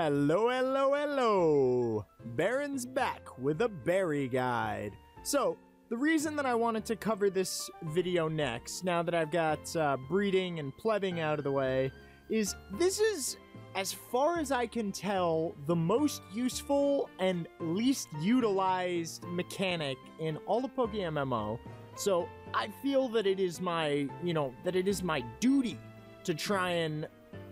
Hello, hello, hello! Baron's back with a berry guide. So, the reason that I wanted to cover this video next, now that I've got breeding and plebbing out of the way, is this is, as far as I can tell, the most useful and least utilized mechanic in all of PokeMMO. So, I feel that it is my, that it is my duty to try and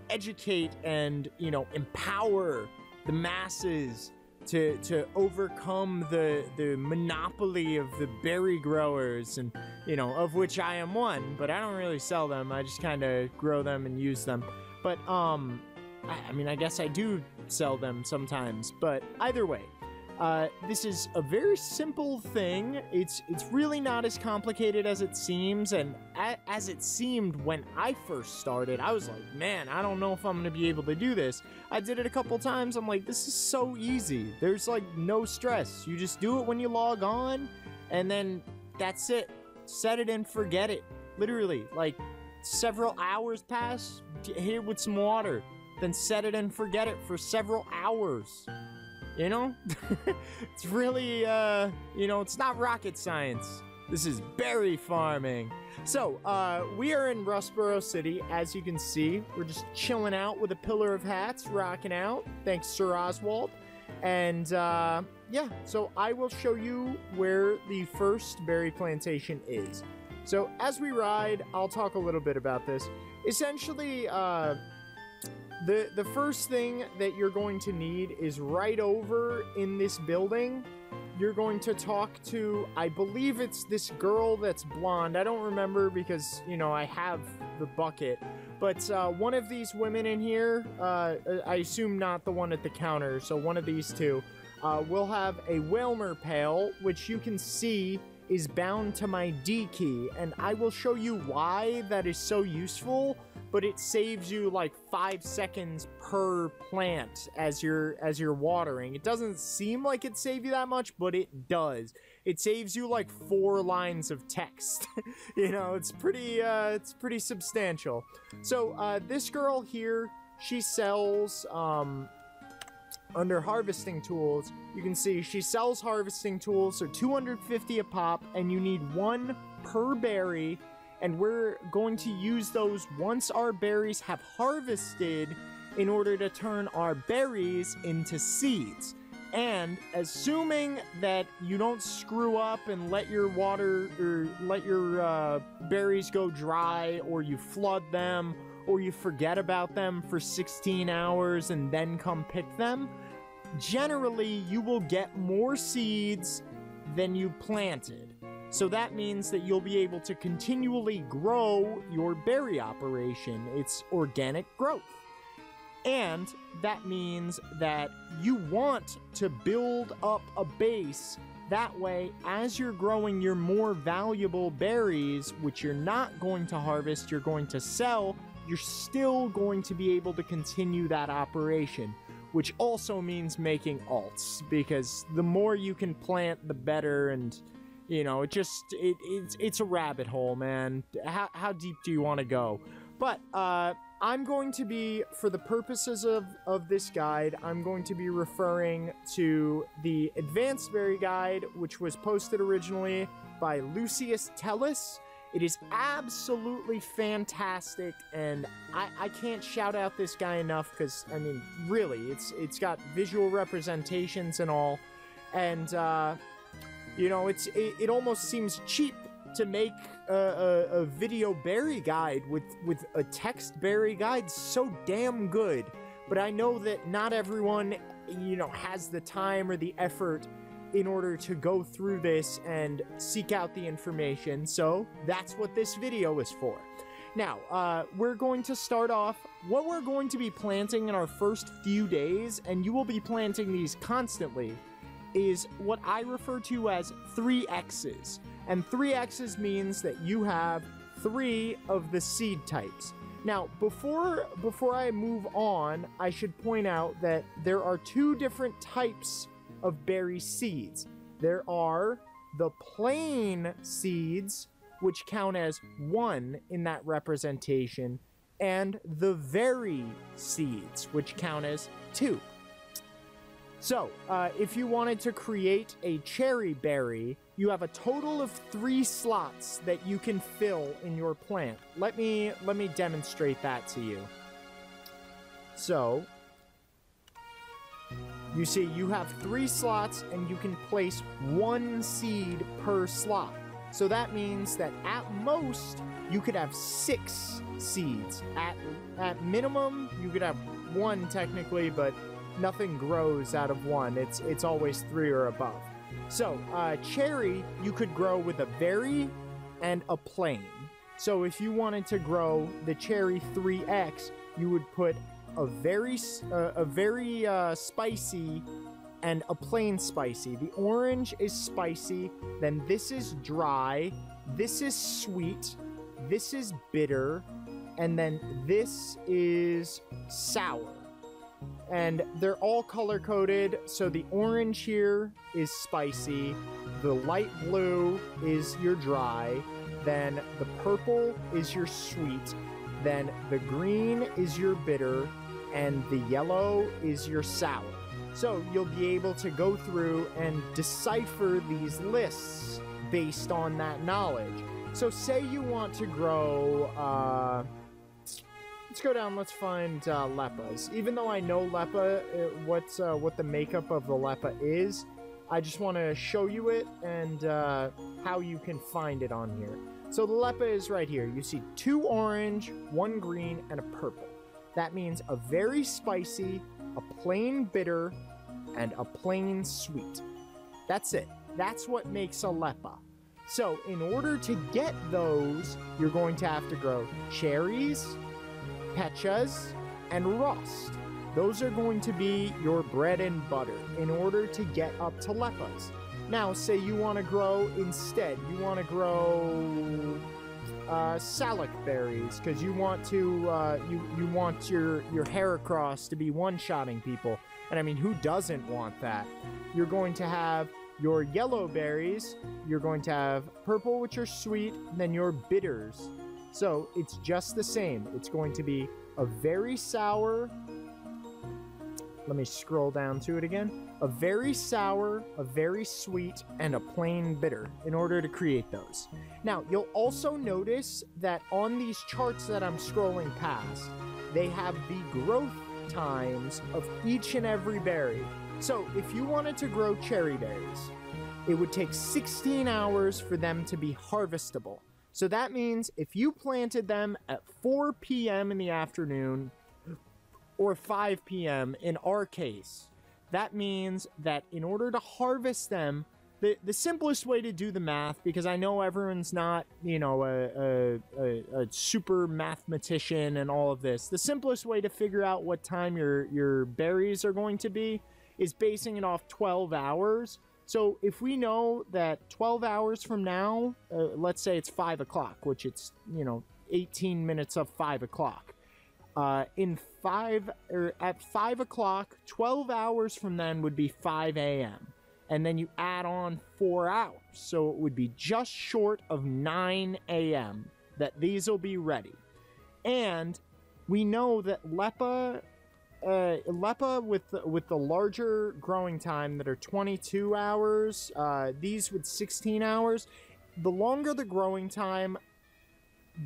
educate and, empower the masses to overcome the monopoly of the berry growers, and, of which I am one, but I don't really sell them. I just kind of grow them and use them. But, I mean, I guess I do sell them sometimes, but either way, this is a very simple thing. It's really not as complicated as it seems, and as it seemed when I first started, I was like, man, I don't know if I'm gonna be able to do this. I did it a couple times, I'm like, this is so easy. There's like no stress. You just do it when you log on, and then that's it. Set it and forget it. Literally, like, several hours pass, hit it with some water, then set it and forget it for several hours. It's really, it's not rocket science. This is berry farming. So, we are in Rustboro City, as you can see. We're just chilling out with a pillar of hats, rocking out. Thanks, Sir Oswald. And, yeah, so I will show you where the first berry plantation is. So, as we ride, I'll talk a little bit about this. Essentially, the first thing that you're going to need is right over in this building. You're going to talk to, I believe it's this girl that's blonde. I don't remember because, I have the bucket. But one of these women in here, I assume not the one at the counter, so one of these two, will have a Whalmer pail, which you can see is bound to my D key. And I will show you why that is so useful. But it saves you like 5 seconds per plant as you're watering. It doesn't seem like it saves you that much, but it does. It saves you like 4 lines of text. It's pretty substantial. So this girl here, she sells under harvesting tools. You can see she sells harvesting tools, so 250 a pop, and you need 1 per berry. And we're going to use those once our berries have harvested in order to turn our berries into seeds. And assuming that you don't screw up and let your berries go dry, or you flood them, or you forget about them for 16 hours and then come pick them, generally you will get more seeds than you planted. So that means that you'll be able to continually grow your berry operation. It's organic growth. And that means that you want to build up a base. That way, as you're growing your more valuable berries, which you're not going to harvest, you're going to sell, you're still going to be able to continue that operation. Which also means making alts, because the more you can plant, the better, and it's a rabbit hole, man. How deep do you want to go? But, I'm going to be, for the purposes of this guide, I'm going to be referring to the Advanced Berry Guide, which was posted originally by Lucius Tellis. It is absolutely fantastic, and I can't shout out this guy enough, because, I mean, really, it's got visual representations and all, and, it almost seems cheap to make a video berry guide with a text berry guide so damn good. But I know that not everyone, has the time or the effort in order to go through this and seek out the information. So that's what this video is for. Now, we're going to start off what we're going to be planting in our first few days, and you will be planting these constantly, is what I refer to as 3Xs. And 3Xs means that you have 3 of the seed types. Now, before I move on, I should point out that there are 2 different types of berry seeds. There are the plain seeds, which count as 1 in that representation, and the very seeds, which count as 2. So, if you wanted to create a cherry berry, you have a total of 3 slots that you can fill in your plant. Let me demonstrate that to you. So, you see, you have 3 slots and you can place 1 seed per slot. So that means that at most, you could have 6 seeds. At minimum, you could have 1 technically, but nothing grows out of 1. It's always 3 or above. So, cherry, you could grow with a berry and a plain. So if you wanted to grow the cherry 3X, you would put a very spicy and a plain spicy. The orange is spicy, then this is dry, this is sweet, this is bitter, and then this is sour. And they're all color-coded, so the orange here is spicy, the light blue is your dry, then the purple is your sweet, then the green is your bitter, and the yellow is your sour. So you'll be able to go through and decipher these lists based on that knowledge. So say you want to grow, let's go down, let's find lepas. Even though I know lepa, what the makeup of the lepa is, I just want to show you it and how you can find it on here. So the lepa is right here. You see 2 orange, 1 green, and a purple. That means a very spicy, a plain bitter, and a plain sweet. That's it. That's what makes a lepa. So in order to get those, you're going to have to grow cherries, pechas, and rust. Those are going to be your bread and butter in order to get up to lepas. Now, say you want to grow instead, you want to grow salic berries because you want to you want your Heracross to be one-shotting people. And I mean, who doesn't want that? You're going to have your yellow berries, you're going to have purple, which are sweet, and then your bitters. So it's just the same. It's going to be a very sour, let me scroll down to it again, a very sour, a very sweet, and a plain bitter in order to create those. Now, you'll also notice that on these charts that I'm scrolling past, they have the growth times of each and every berry. So if you wanted to grow cherry berries, it would take 16 hours for them to be harvestable. So that means if you planted them at 4 p.m. in the afternoon, or 5 p.m. in our case, that means that in order to harvest them, the simplest way to do the math, because I know everyone's not, you know, a super mathematician and all of this, the simplest way to figure out what time your berries are going to be is basing it off 12 hours. So if we know that 12 hours from now, let's say it's 5 o'clock, which it's, you know, 18 minutes of 5 o'clock. At 5 o'clock, 12 hours from then would be 5 a.m. And then you add on 4 hours. So it would be just short of 9 a.m. that these will be ready. And we know that Lepa with the larger growing time that are 22 hours, these with 16 hours, the longer the growing time,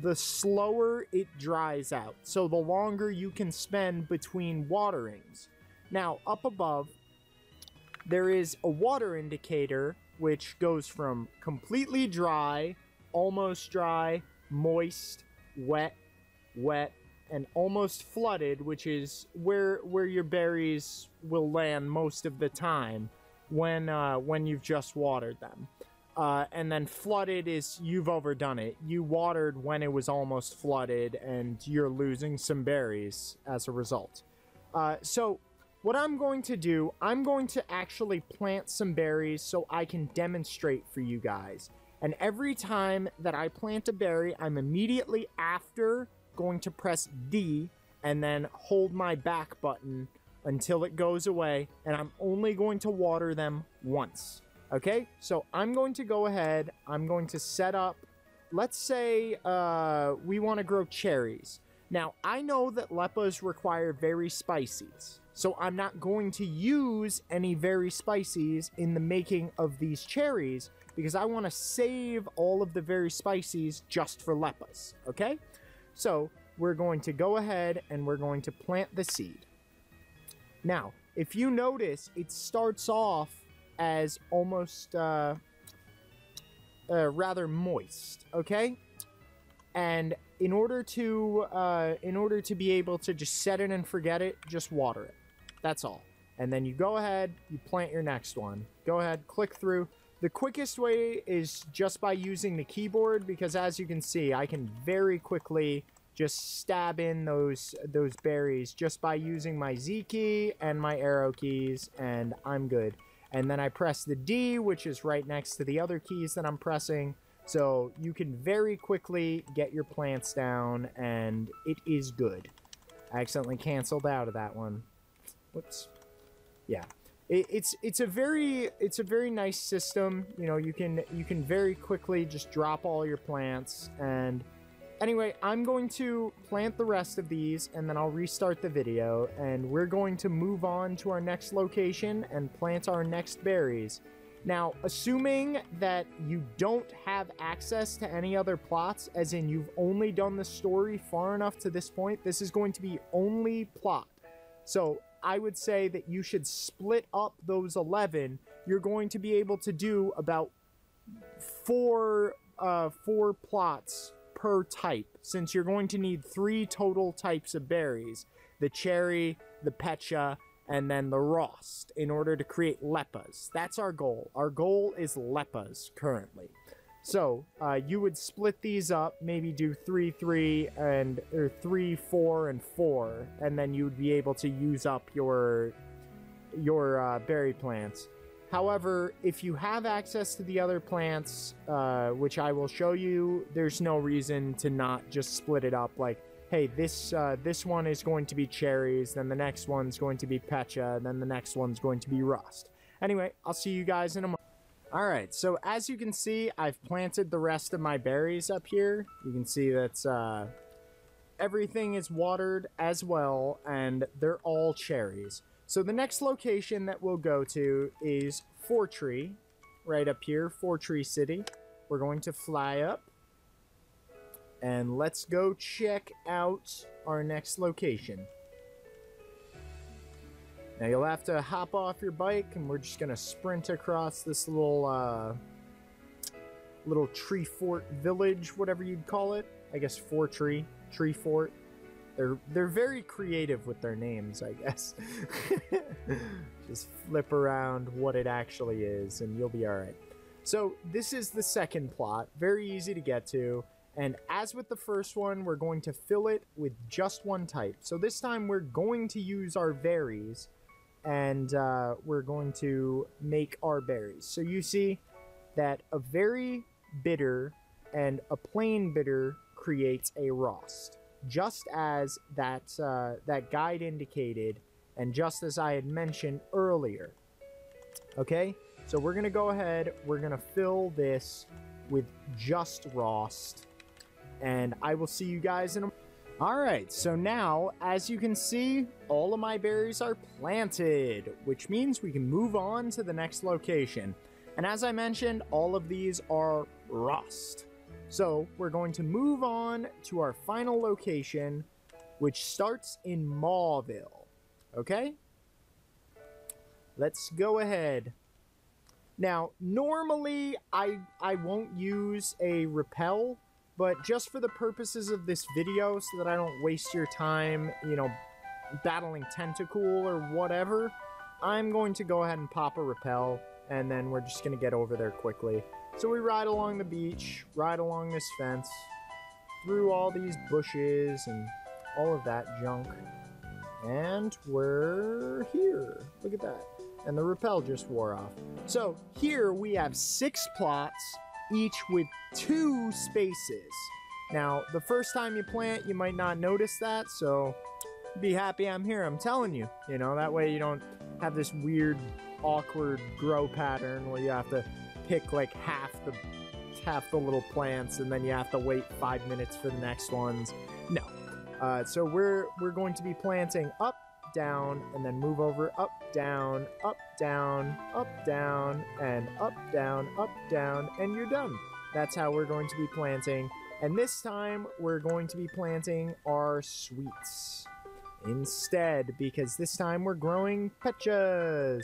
the slower it dries out. So the longer you can spend between waterings. Now, up above, there is a water indicator, which goes from completely dry, almost dry, moist, wet, wet, and almost flooded, which is where your berries will land most of the time when you've just watered them. And then flooded is you've overdone it. You watered when it was almost flooded, and you're losing some berries as a result. So what I'm going to do, I'm going to actually plant some berries so I can demonstrate for you guys. And every time that I plant a berry, I'm immediately after going to press D and then hold my back button until it goes away, and I'm only going to water them once. Okay, so I'm going to go ahead, I'm going to set up, let's say we want to grow cherries. Now, I know that lepas require very spicies, So I'm not going to use any very spices in the making of these cherries because I want to save all of the very spices just for leppas, okay? So we're going to go ahead and we're going to plant the seed. Now, if you notice, it starts off as almost rather moist, okay? And in order to be able to just set it and forget it, just water it. That's all. And then you go ahead, you plant your next one. Go ahead, click through. The quickest way is just by using the keyboard, because as you can see, I can very quickly just stab in those berries just by using my Z key and my arrow keys, and I'm good. And then I press the D, which is right next to the other keys that I'm pressing, so you can very quickly get your plants down, and it is good. I accidentally canceled out of that one. Whoops. Yeah. It's a very nice system. You know, you can very quickly just drop all your plants. And anyway, I'm going to plant the rest of these and then I'll restart the video and we're going to move on to our next location and plant our next berries. Now, assuming that you don't have access to any other plots, as in you've only done the story far enough to this point, this is going to be only plot. So I would say that you should split up those 11. You're going to be able to do about four plots per type, since you're going to need 3 total types of berries: the cherry, the pecha, and then the rost, in order to create leppas. That's our goal. Our goal is leppas currently. So you would split these up, maybe do 3, 3, or 3, 4, and 4, and then you would be able to use up your berry plants. However, if you have access to the other plants, which I will show you, there's no reason to not just split it up. Like, hey, this one is going to be cherries, then the next one's going to be pecha, and then the next one's going to be rust. Anyway, I'll see you guys in a moment. Alright, so as you can see, I've planted the rest of my berries up here. You can see that everything is watered as well, and they're all cherries. So the next location that we'll go to is Fortree, right up here, Fortree City. We're going to fly up, and let's go check out our next location. Now you'll have to hop off your bike, and we're just gonna sprint across this little tree fort village, whatever you'd call it. I guess Fortree, tree fort. They're very creative with their names, I guess. Just flip around what it actually is, and you'll be all right. So this is the second plot, very easy to get to. And as with the first one, we're going to fill it with just one type. So this time we're going to use our berries, and we're going to make our berries. So you see that a very bitter and a plain bitter creates a rost, just as that guide indicated, and just as I had mentioned earlier. Okay, so we're gonna go ahead, we're gonna fill this with just rost, and I will see you guys in a... Alright, so now, as you can see, all of my berries are planted, which means we can move on to the next location. And as I mentioned, all of these are rost. So, we're going to move on to our final location, which starts in Mawville. Okay? Let's go ahead. Now, normally, I won't use a repel, but just for the purposes of this video, so that I don't waste your time, you know, battling Tentacool or whatever, I'm going to go ahead and pop a repel, and then we're just going to get over there quickly. So we ride along the beach, ride along this fence, through all these bushes and all of that junk, and we're here. Look at that. And the repel just wore off. So here we have 6 plots, each with 2 spaces. Now, the first time you plant, you might not notice that, so be happy I'm here, I'm telling you. You know, that way you don't have this weird, awkward grow pattern where you have to pick like half the little plants and then you have to wait 5 minutes for the next ones. No. So we're going to be planting up down, and then move over, up, down, up, down, up, down, and up, down, and you're done. That's how we're going to be planting. And this time, we're going to be planting our sweets instead, because this time we're growing petchas.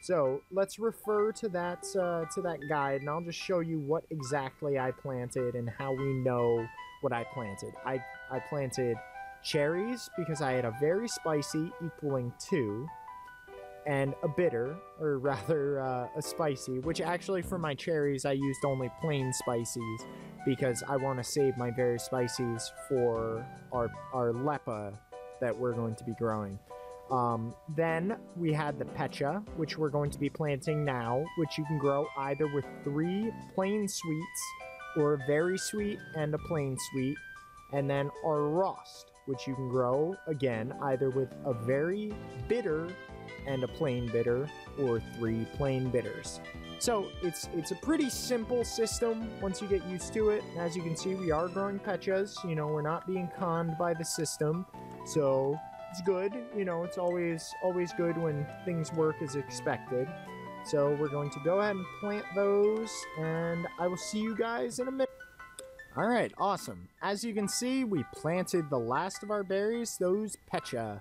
So let's refer to that guide, and I'll just show you what exactly I planted and how we know what I planted. I planted cherries because I had a very spicy equaling 2, and a bitter, or rather a spicy, which actually for my cherries I used only plain spices because I want to save my very spices for our lepa that we're going to be growing. Then we had the petcha, which we're going to be planting now, which you can grow either with 3 plain sweets or a very sweet and a plain sweet, and then our rost, which you can grow again either with a very bitter and a plain bitter or 3 plain bitters. So it's a pretty simple system once you get used to it. As you can see, we are growing petchas. You know, we're not being conned by the system, so it's good. You know, it's always good when things work as expected. So we're going to go ahead and plant those, and I will see you guys in a minute. All right, awesome. As you can see, we planted the last of our berries, those petcha.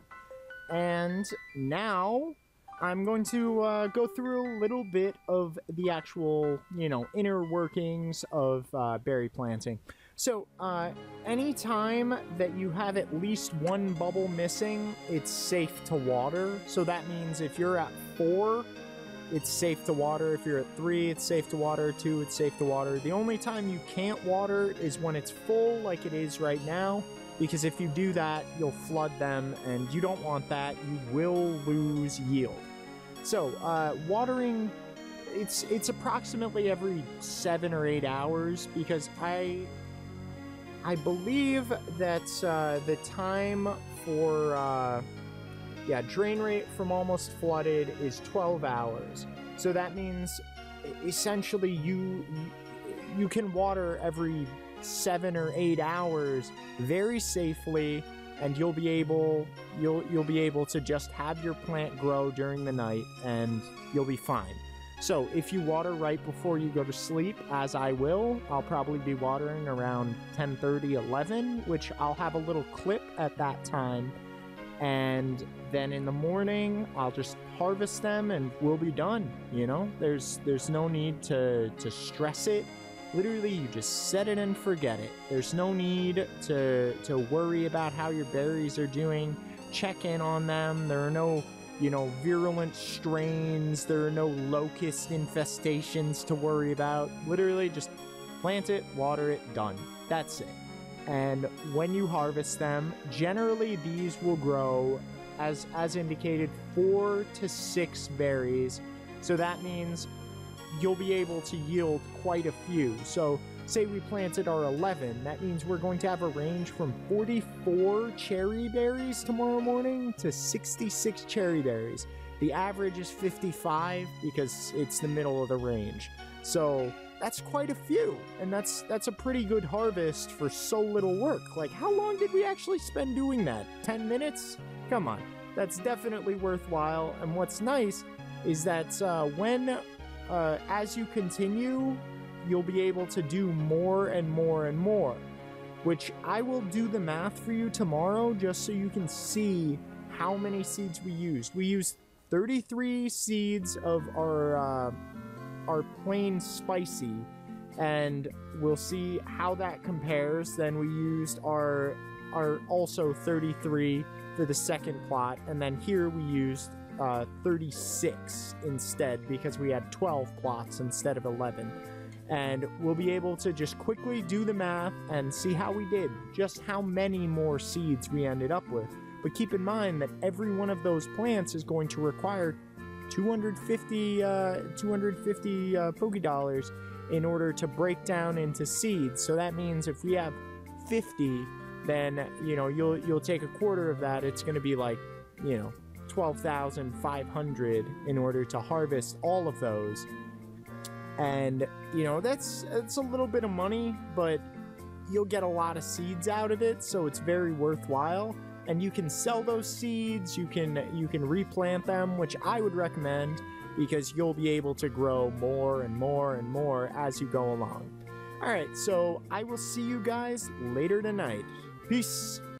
And now I'm going to go through a little bit of the actual, you know, inner workings of berry planting. So, anytime that you have at least 1 bubble missing, it's safe to water. So that means if you're at 4, it's safe to water. If you're at 3, it's safe to water. 2, it's safe to water. The only time you can't water is when it's full, like it is right now, because if you do that, you'll flood them, and you don't want that. You will lose yield. So, watering, it's approximately every 7 or 8 hours, because I believe that the time for drain rate from almost flooded is 12 hours. So that means essentially you can water every 7 or 8 hours very safely, and you'll be able to just have your plant grow during the night, and you'll be fine. So if you water right before you go to sleep, as I will, I'll probably be watering around 10:30, 11, which I'll have a little clip at that time. And then in the morning, I'll just harvest them and we'll be done. You know, there's no need to stress it. Literally, you just set it and forget it. There's no need to worry about how your berries are doing. Check in on them. There are no, you know, virulent strains. There are no locust infestations to worry about. Literally, just plant it, water it, done. That's it. And when you harvest them, generally these will grow, as indicated, 4 to 6 berries. So that means you'll be able to yield quite a few. So say we planted our 11, that means we're going to have a range from 44 cherry berries tomorrow morning to 66 cherry berries. The average is 55 because it's the middle of the range. So that's quite a few, and that's a pretty good harvest for so little work. Like, how long did we actually spend doing that? 10 minutes? Come on. That's definitely worthwhile, and what's nice is that as you continue, you'll be able to do more and more and more, which I will do the math for you tomorrow just so you can see how many seeds we used. We used 33 seeds of our plain spicy, and we'll see how that compares. Then we used our also 33 for the second plot, and then here we used 36 instead because we had 12 plots instead of 11. And we'll be able to just quickly do the math and see how we did, just how many more seeds we ended up with. But keep in mind that every one of those plants is going to require 250 Pokedollars in order to break down into seeds. So that means if we have 50, then, you know, you'll take a quarter of that. It's going to be like, you know, 12,500 in order to harvest all of those. And, you know, it's a little bit of money, but you'll get a lot of seeds out of it, so it's very worthwhile. and you can sell those seeds. You can replant them, which I would recommend, because you'll be able to grow more and more and more as you go along. All right, so I will see you guys later tonight. Peace.